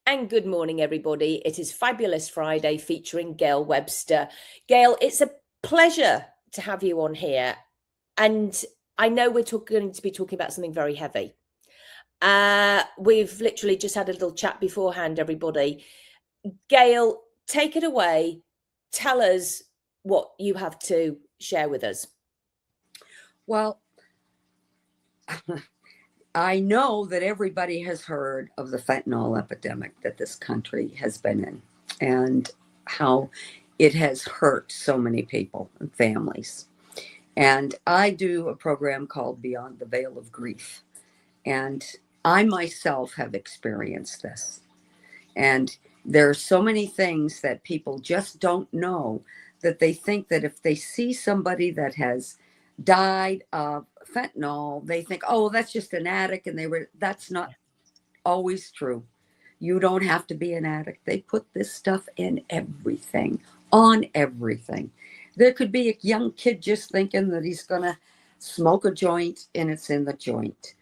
And good morning, everybody. It is Fabulous Friday featuring Gail Webster. Gail, it's a pleasure to have you on here. And I know we're going to be talking about something very heavy. We've literally just had a little chat beforehand, everybody. Gail, take it away. Tell us what you have to share with us. Well, I know that everybody has heard of the fentanyl epidemic that this country has been in and how it has hurt so many people and families. And I do a program called Beyond the Veil of Grief. And I myself have experienced this. And there are so many things that people just don't know, that they think that if they see somebody that has died of fentanyl, they think, oh, that's just an addict. And that's not always true. You don't have to be an addict. They put this stuff in everything, on everything. There could be a young kid just thinking that he's going to smoke a joint and it's in the joint.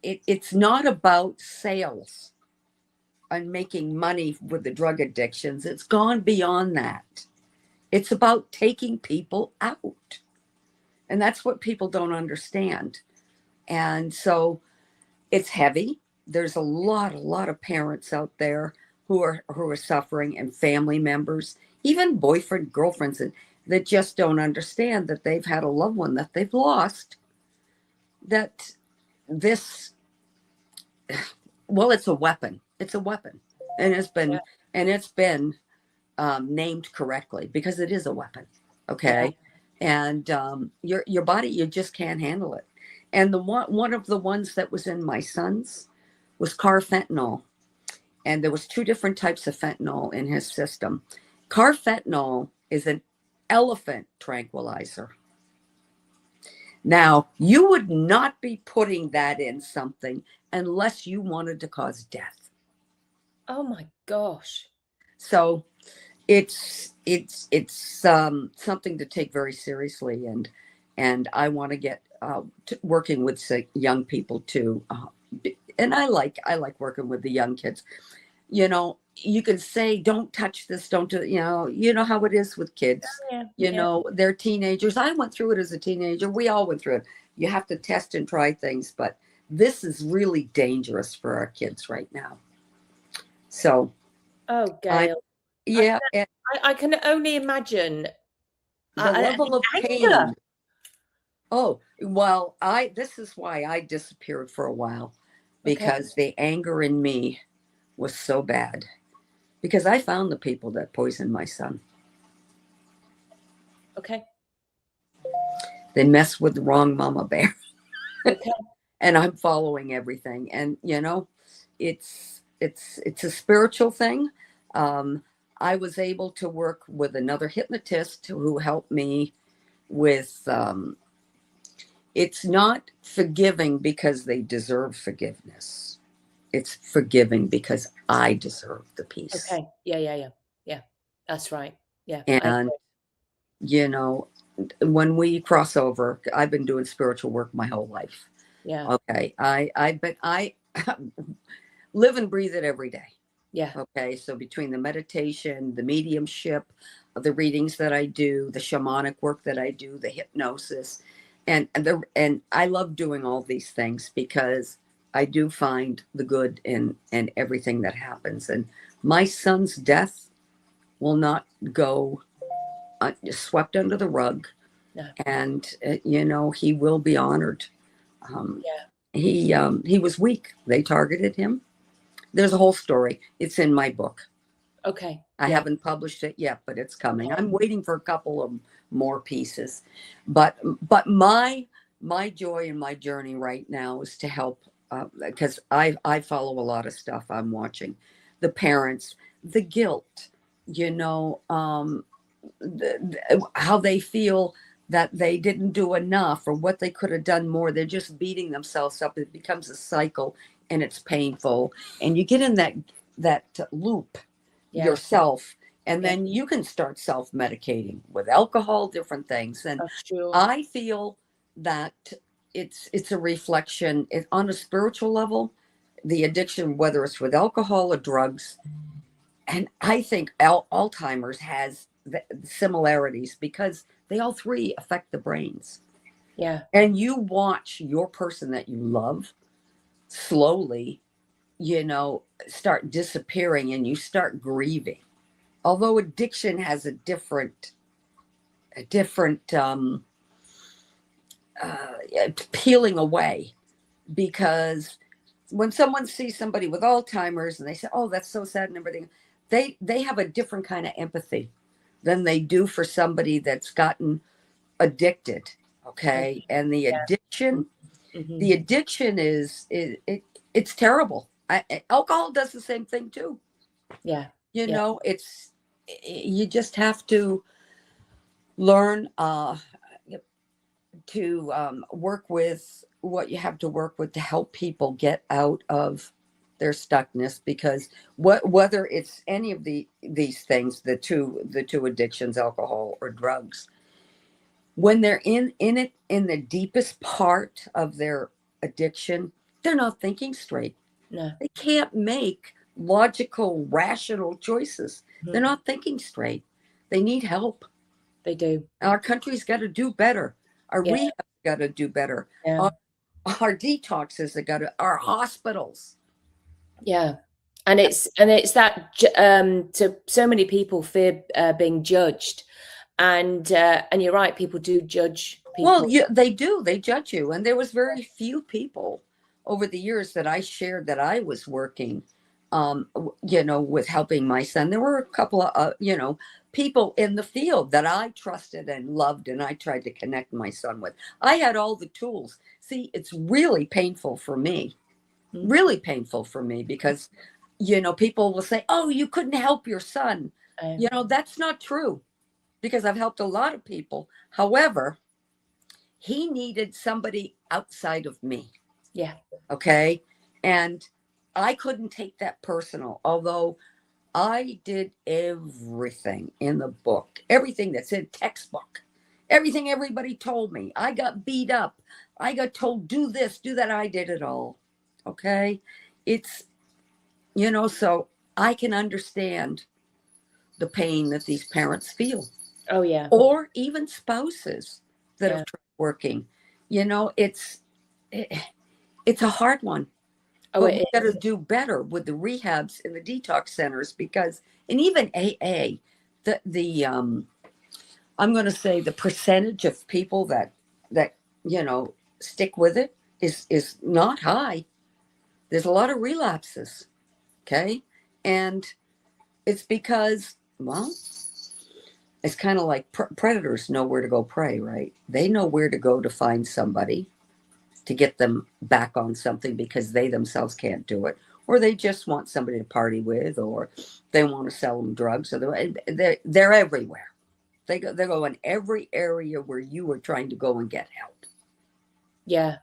It's not about sales and making money with the drug addictions. It's gone beyond that. It's about taking people out. And that's what people don't understand. And so it's heavy. There's a lot of parents out there who are suffering, and family members, even boyfriend, girlfriends, that just don't understand that they've had a loved one that they've lost. That this, well, it's a weapon. It's a weapon, and it's been named correctly, because it is a weapon. Okay, and your body, you just can't handle it. And one of the ones that was in my son's was carfentanil. And there was 2 different types of fentanyl in his system. Carfentanil is an elephant tranquilizer. Now, you would not be putting that in something unless you wanted to cause death. Oh my gosh. So it's something to take very seriously. And I want to get working with young people too. And I like working with the young kids. You know, you can say, don't touch this, don't do, you know how it is with kids. They're teenagers. I went through it as a teenager. We all went through it. You have to test and try things, but this is really dangerous for our kids right now. So, Gail. I can only imagine the level of pain. Oh, well, this is why I disappeared for a while, because the anger in me was so bad, because I found the people that poisoned my son. Okay. They mess with the wrong mama bear. Okay. And I'm following everything. And, it's a spiritual thing. I was able to work with another hypnotist who helped me with, it's not forgiving because they deserve forgiveness. It's forgiving because I deserve the peace. Okay. Yeah. That's right. Yeah. And, when we cross over, I've been doing spiritual work my whole life. Yeah. Okay. I live and breathe it every day. Yeah. Okay. So between the meditation, the mediumship, the readings that I do, the shamanic work that I do, the hypnosis, and I love doing all these things, because I do find the good in everything that happens. And my son's death will not go swept under the rug. No. And, he will be honored. He was weak. They targeted him. There's a whole story. It's in my book. Okay. I haven't published it yet, but it's coming. I'm waiting for a couple of more pieces. But my joy in my journey right now is to help, because I follow a lot of stuff I'm watching. The parents, the guilt, how they feel that they didn't do enough, or what they could have done more. They're just beating themselves up. It becomes a cycle, and it's painful. And you get in that loop yourself, and then you can start self-medicating with alcohol, different things. And I feel that it's a reflection on a spiritual level. the addiction, whether it's with alcohol or drugs. And I think Alzheimer's has the similarities because they all three affect the brains. Yeah. And you watch your person that you love slowly, start disappearing, and you start grieving. Although addiction has a different peeling away, because when someone sees somebody with Alzheimer's and they say, "Oh, that's so sad," and everything, they have a different kind of empathy than they do for somebody that's gotten addicted. Okay. And the addiction, the addiction it's terrible. Alcohol does the same thing too. Yeah. You just have to learn to work with what you have to work with to help people get out of their stuckness, because whether it's any of these things, the two addictions, alcohol or drugs, when they're in the deepest part of their addiction, they're not thinking straight. No. They can't make logical, rational choices. They're not thinking straight. They need help. They do. Our country's got to do better. Our rehab's got to do better. Yeah. Our detoxes have got to, our hospitals. Yeah. And it's that to so many people fear being judged. And you're right, people do judge people. Well, yeah, they do. They judge you. And there was very few people over the years that I shared that I was working, with helping my son. There were a couple of, people in the field that I trusted and loved, and I tried to connect my son with. I had all the tools. See, it's really painful for me, because, people will say, "Oh, you couldn't help your son." That's not true, because I've helped a lot of people. However, he needed somebody outside of me. Yeah. Okay. And I couldn't take that personal, although I did everything in the book, everything that's in textbook, everything everybody told me. I got beat up. I got told, do this, do that. I did it all. Okay. It's, so I can understand the pain that these parents feel. Oh, yeah. Or even spouses that are working. It's a hard one. Oh, but we got to do better with the rehabs and the detox centers, because, and even AA, I'm going to say the percentage of people that stick with it is not high. There's a lot of relapses. Okay. And it's because, well, it's kind of like predators know where to go prey, right? They know where to go to find somebody to get them back on something, because they themselves can't do it, or they just want somebody to party with, or they want to sell them drugs. So they're everywhere. They go in every area where you are trying to go and get help. Yeah.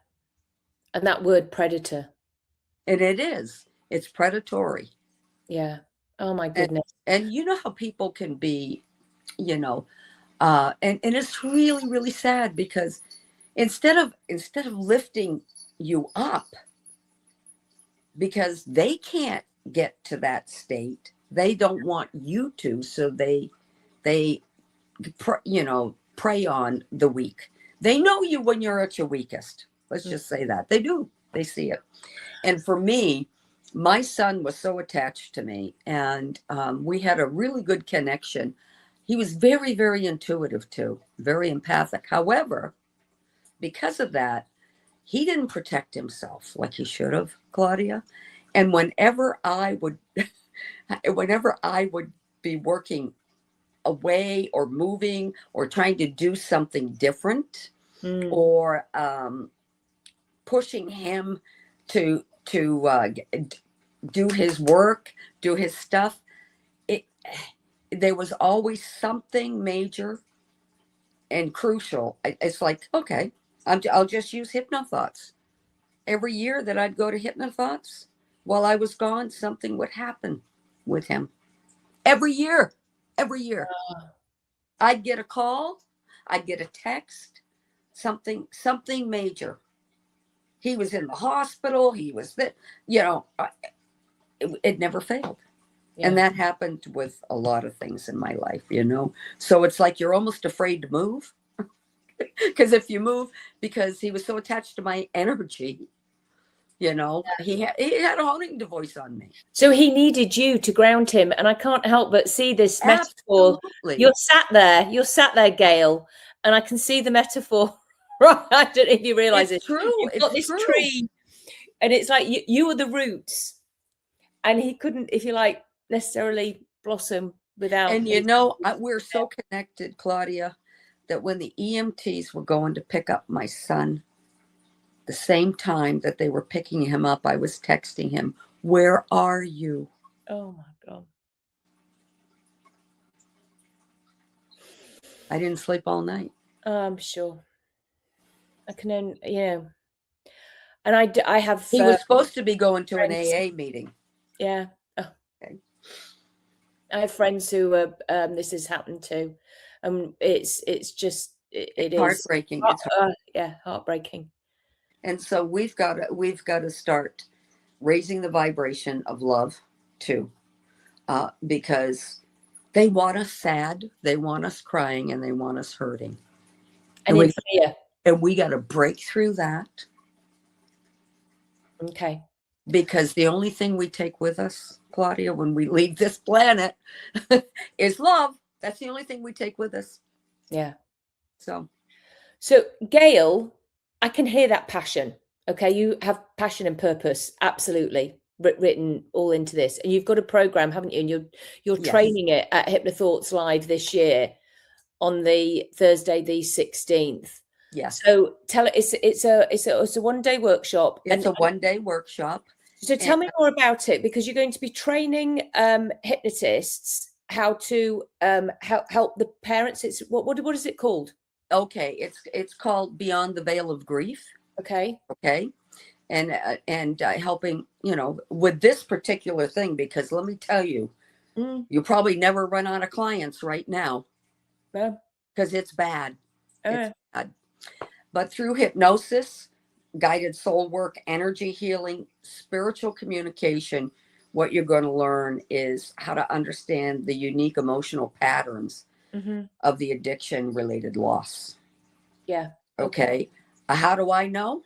And that word predator. And it's predatory. Yeah. Oh my goodness. And you know how people can be, and it's really, really sad, because instead of lifting you up, because they can't get to that state, they don't want you to, so they prey on the weak. They know you when you're at your weakest. Let's just say that. They do. They see it. And for me, my son was so attached to me, and we had a really good connection. He was very, very intuitive too, very empathic. However, because of that, he didn't protect himself like he should have, Claudia. And whenever I would be working away or moving or trying to do something different, or pushing him to do his work, do his stuff, there was always something major and crucial. It's like, okay, I'll just use HypnoThoughts. Every year that I'd go to HypnoThoughts, while I was gone, something would happen with him. Every year. I'd get a call, I'd get a text, something major. He was in the hospital. He was that, you know, it never failed. Yeah. And that happened with a lot of things in my life, you know. So it's like you're almost afraid to move. Because if you move, because he was so attached to my energy, you know, he had a haunting voice on me. So he needed you to ground him. And I can't help but see this metaphor. Absolutely. You're sat there, Gail, and I can see the metaphor. Right. I don't know if you realize It's it. true. You've got this tree, and it's like you are the roots. And he couldn't, if you like, necessarily blossom without. And you know, we're so connected, Claudia, that when the EMTs were going to pick up my son, the same time that they were picking him up, I was texting him, "Where are you?" Oh my God. I didn't sleep all night. I'm sure. I can, yeah. And I have. He was supposed to be going to an AA meeting. Yeah. Oh. Okay. I have friends who this has happened to, and it's just it is heartbreaking. Yeah, heartbreaking. And so we've got to start raising the vibration of love too, because they want us sad, they want us crying, and they want us hurting, and in fear. And we got to break through that. Okay. Because the only thing we take with us, Claudia, when we leave this planet is love. That's the only thing we take with us. Yeah. So Gail, I can hear that passion. Okay. You have passion and purpose. Absolutely. Written all into this. And you've got a program, haven't you? And you're yes. training it at HypnoThoughts Live this year on the Thursday, the 16th. Yes. So tell it, it's a 1-day workshop. It's a 1-day workshop. So tell me more about it, because you're going to be training hypnotists how to help the parents. It's what is it called? Okay, it's called Beyond the Veil of Grief. Okay. And helping, you know, with this particular thing, because let me tell you, you probably never run out of clients right now. Because it's bad. It's bad. But through hypnosis, guided soul work, energy healing, spiritual communication, what you're going to learn is how to understand the unique emotional patterns of the addiction related loss. Yeah. Okay. How do I know?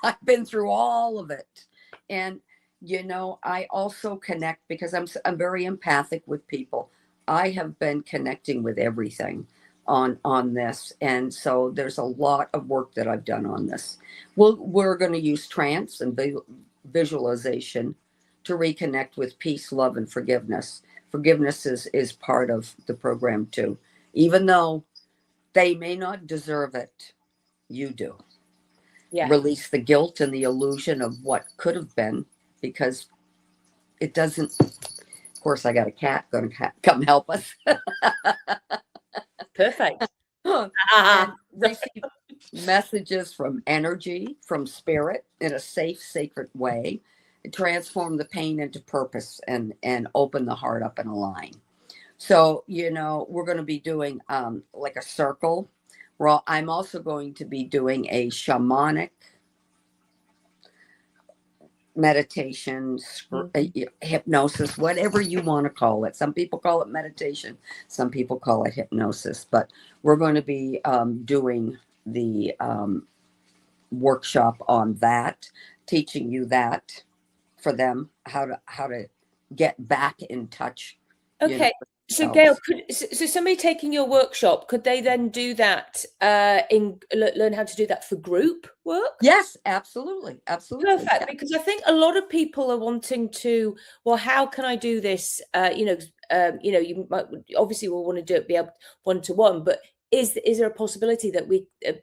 I've been through all of it. And, you know, I also connect because I'm very empathic with people. I have been connecting with everything on this. And so there's a lot of work that I've done on this. We're going to use trance and visualization to reconnect with peace, love, and forgiveness. Forgiveness is part of the program too. Even though they may not deserve it, you do. Yeah. Release the guilt and the illusion of what could have been, because it doesn't. Of course, I got a cat going to come help us. Perfect. And receive messages from energy, from spirit, in a safe, sacred way. Transform the pain into purpose and open the heart up and align. So, you know, we're going to be doing like a circle. I'm also going to be doing a shamanic meditation, hypnosis, whatever you want to call it. Some people call it meditation. Some people call it hypnosis. But we're going to be doing the workshop on that, teaching you that for them, how to get back in touch. Okay. You know, so Gail, so somebody taking your workshop, could they then do that learn how to do that for group work? Yes, absolutely. Perfect. Yeah. Because I think a lot of people are wanting to, well, how can I do this? You you might obviously will want to do it, be able one-to-one, but is there a possibility that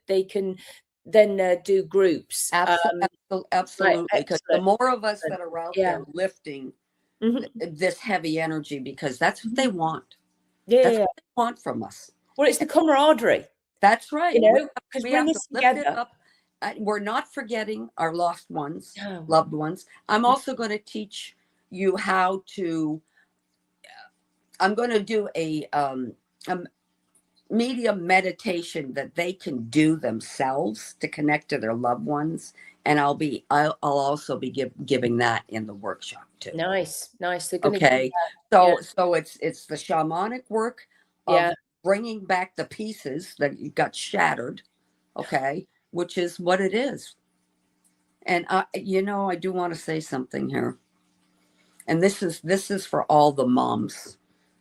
they can then do groups? Absolutely. Because the more of us that are out there lifting this heavy energy, because that's what they want. That's what they want from us. Well, it's the camaraderie. That's right. You know, because we have to lift it up. We're not forgetting our lost ones, loved ones. I'm also going to teach you how to. I'm going to do a medium meditation that they can do themselves to connect to their loved ones and I'll also be giving that in the workshop too. Nice. They're going Okay. to So it's the shamanic work of yeah. bringing back the pieces that you got shattered. Okay. Which is what it is. And I do want to say something here. And this is for all the moms,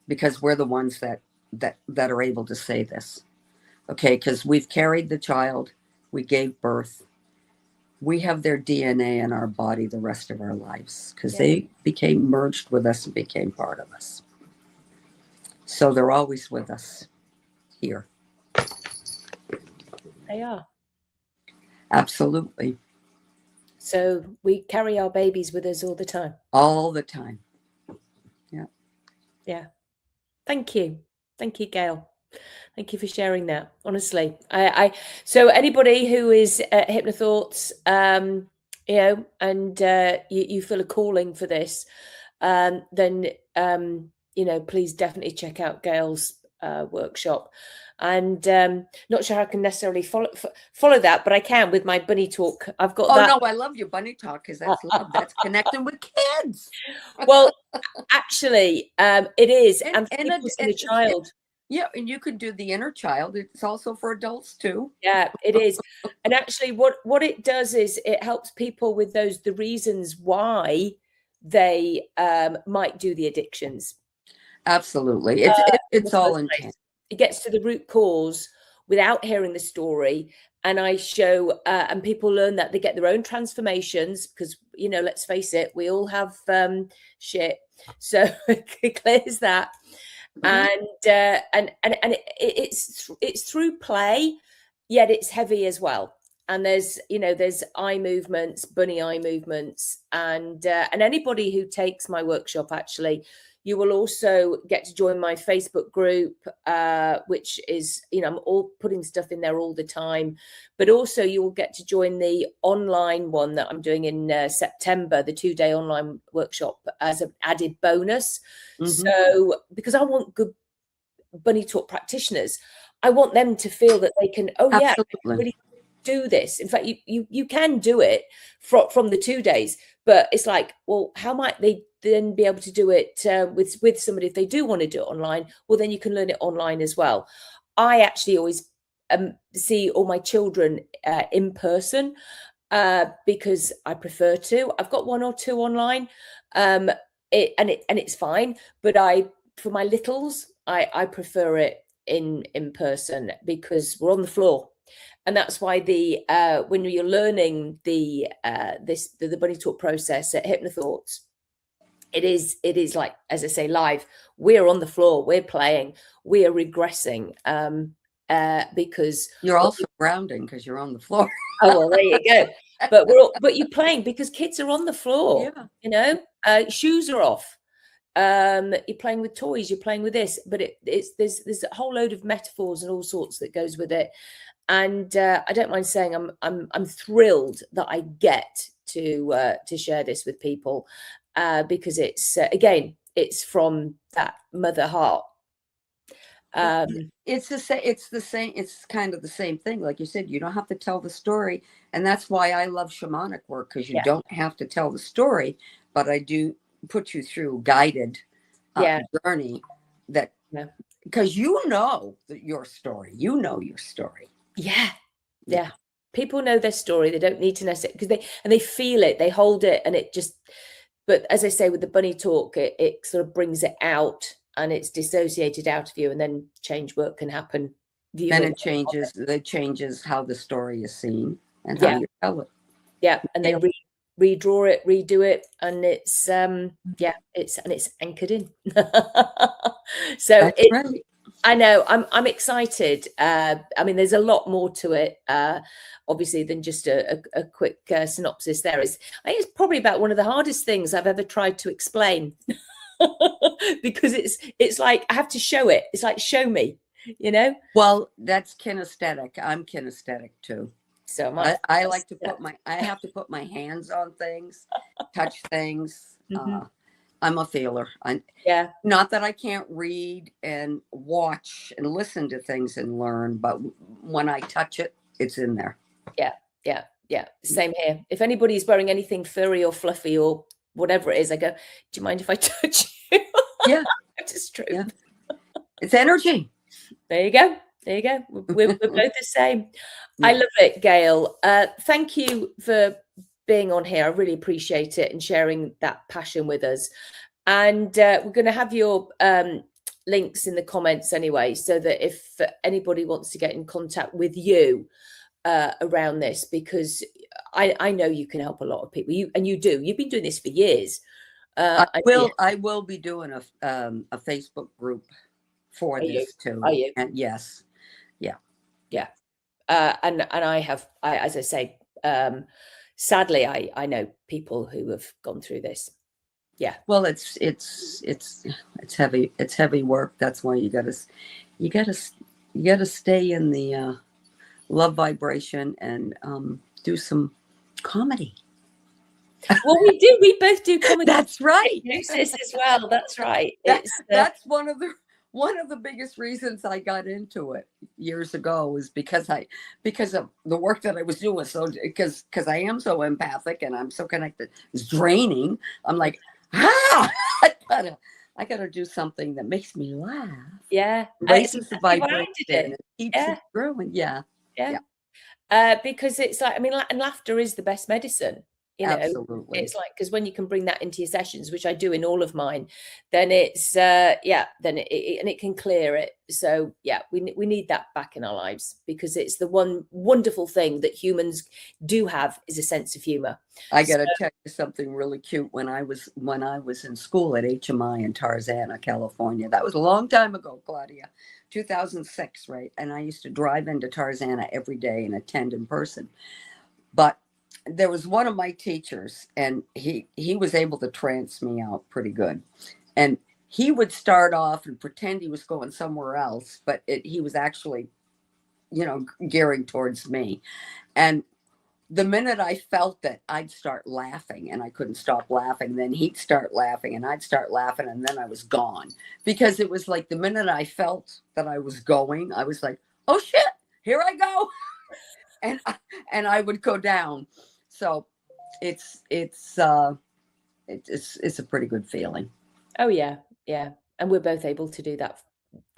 because we're the ones that are able to say this. Okay. Because we've carried the child, we gave birth. We have their DNA in our body the rest of our lives, because they became merged with us and became part of us. So they're always with us here. They are. Absolutely. So we carry our babies with us all the time. All the time. Yeah. Yeah. Thank you, Gail. Thank you for sharing that. Honestly, so anybody who is at HypnoThoughts, and you feel a calling for this, then please definitely check out Gail's workshop. And not sure how I can necessarily follow that, but I can with my bunny talk. I've got that. No, I love your bunny talk, because that's love. That's connecting with kids. Well, actually, it is, and a child. Yeah, and you could do the inner child. It's also for adults too. Yeah, it is. And actually, what it does is it helps people with the reasons why they might do the addictions. Absolutely, it's all intent. It gets to the root cause without hearing the story, and I show and people learn that they get their own transformations, because let's face it, we all have shit, so it clears that. Mm-hmm. And it's through play, yet it's heavy as well. And there's eye movements, bunny eye movements, and anybody who takes my workshop, actually, you will also get to join my Facebook group, which is, I'm all putting stuff in there all the time, but also you will get to join the online one that I'm doing in September, the 2-day online workshop, as an added bonus. Mm-hmm. So, because I want good bunny talk practitioners, I want them to feel that they can, I can really do this. In fact, you can do it from the 2 days, but it's like, well, how might they then be able to do it with somebody if they do want to do it online? Well, then you can learn it online as well. I actually always see all my children in person, because I prefer to. I've got 1 or 2 online, it's fine, but for my littles, I prefer it in person, because we're on the floor. And that's why when you're learning the bunny talk process at HypnoThoughts, it is like, as I say, live. We're on the floor, we're playing, we are regressing, because you're also grounding, because you're on the floor. Oh, well, there you go. But you're playing because kids are on the floor. Yeah. Shoes are off. You're playing with toys, you're playing with this, but there's a whole load of metaphors and all sorts that goes with it. And I don't mind saying I'm thrilled that I get to share this with people, because it's again, it's from that mother heart. It's the same. It's kind of the same thing. Like you said, you don't have to tell the story. And that's why I love shamanic work, because you don't have to tell the story, but I do put you through a guided journey because your story, your story. Yeah. People know their story. They don't need to necessarily, because they feel it, they hold it, and it just, but as I say, with the bunny talk, it sort of brings it out, and it's dissociated out of you, and then change work can happen. Then it changes how the story is seen and how you tell it. Yeah. And they redraw it, redo it, and it's it's anchored in. So right. I know I'm excited. I mean, there's a lot more to it, obviously, than just a quick synopsis. I think it's probably about one of the hardest things I've ever tried to explain, because it's like I have to show it. It's like, show me, Well, that's kinesthetic. I'm kinesthetic too. So I like to I have to put my hands on things, touch things. Mm-hmm. I'm a feeler. Not that I can't read and watch and listen to things and learn, but when I touch it, it's in there. Yeah. Yeah, same here. If anybody's wearing anything furry or fluffy or whatever it is, I go, do you mind if I touch you? Yeah. It's true. Yeah. It's energy. There you go. There you go. We're both the same. Yeah. I love it, Gail. Thank you for being on here. I really appreciate it and sharing that passion with us. And we're going to have your links in the comments anyway, so that if anybody wants to get in contact with you around this, because I know you can help a lot of people. You've been doing this for years. I will be doing a Facebook group for this too. Are you? And yes. Yeah. And as I say, sadly, I know people who have gone through this. Yeah. Well, it's heavy. It's heavy work. That's why you gotta stay in the love vibration and do some comedy. Well, we do. We both do comedy. That's right. This as well. That's right. That's one of the biggest reasons I got into it years ago, is because of the work that I was doing. So because I am so empathic and I'm so connected, it's draining. I'm like, I gotta do something that makes me laugh. Yeah. Raises the vibration and keeps it growing. Yeah. Because it's like, and laughter is the best medicine. Absolutely. It's like, because when you can bring that into your sessions, which I do in all of mine, then it's then it can clear it. So yeah, we need that back in our lives, because it's the one wonderful thing that humans do have, is a sense of humor. I gotta tell you something really cute. When I was in school at HMI in Tarzana, California, that was a long time ago, Claudia, 2006, right? And I used to drive into Tarzana every day and attend in person. But there was one of my teachers, and he was able to trance me out pretty good. And he would start off and pretend he was going somewhere else, but he was actually, gearing towards me. And the minute I felt that, I'd start laughing, and I couldn't stop laughing. Then he'd start laughing, and I'd start laughing, and then I was gone. Because it was like the minute I felt that I was going, I was like, oh shit, here I go. and I would go down. So it's a pretty good feeling. Oh yeah. And we're both able to do that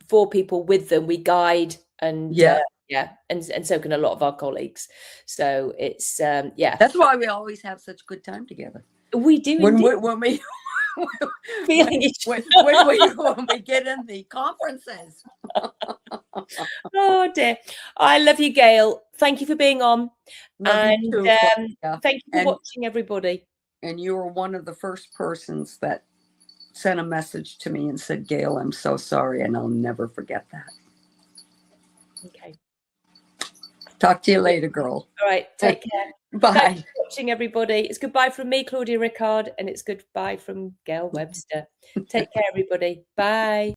for people with them. We guide, and and so can a lot of our colleagues. So it's That's why we always have such good time together. We do when we feeling each when we get in the conferences. Oh dear. I love you, Gail. Thank you for being on. Thank you for watching, everybody. And you were one of the first persons that sent a message to me and said, Gail, I'm so sorry, and I'll never forget that. Okay. Talk to you later, girl. All right. Take care. Bye. Thanks for watching, everybody. It's goodbye from me, Claudia Rickard, and it's goodbye from Gail Webster. Take care, everybody. Bye.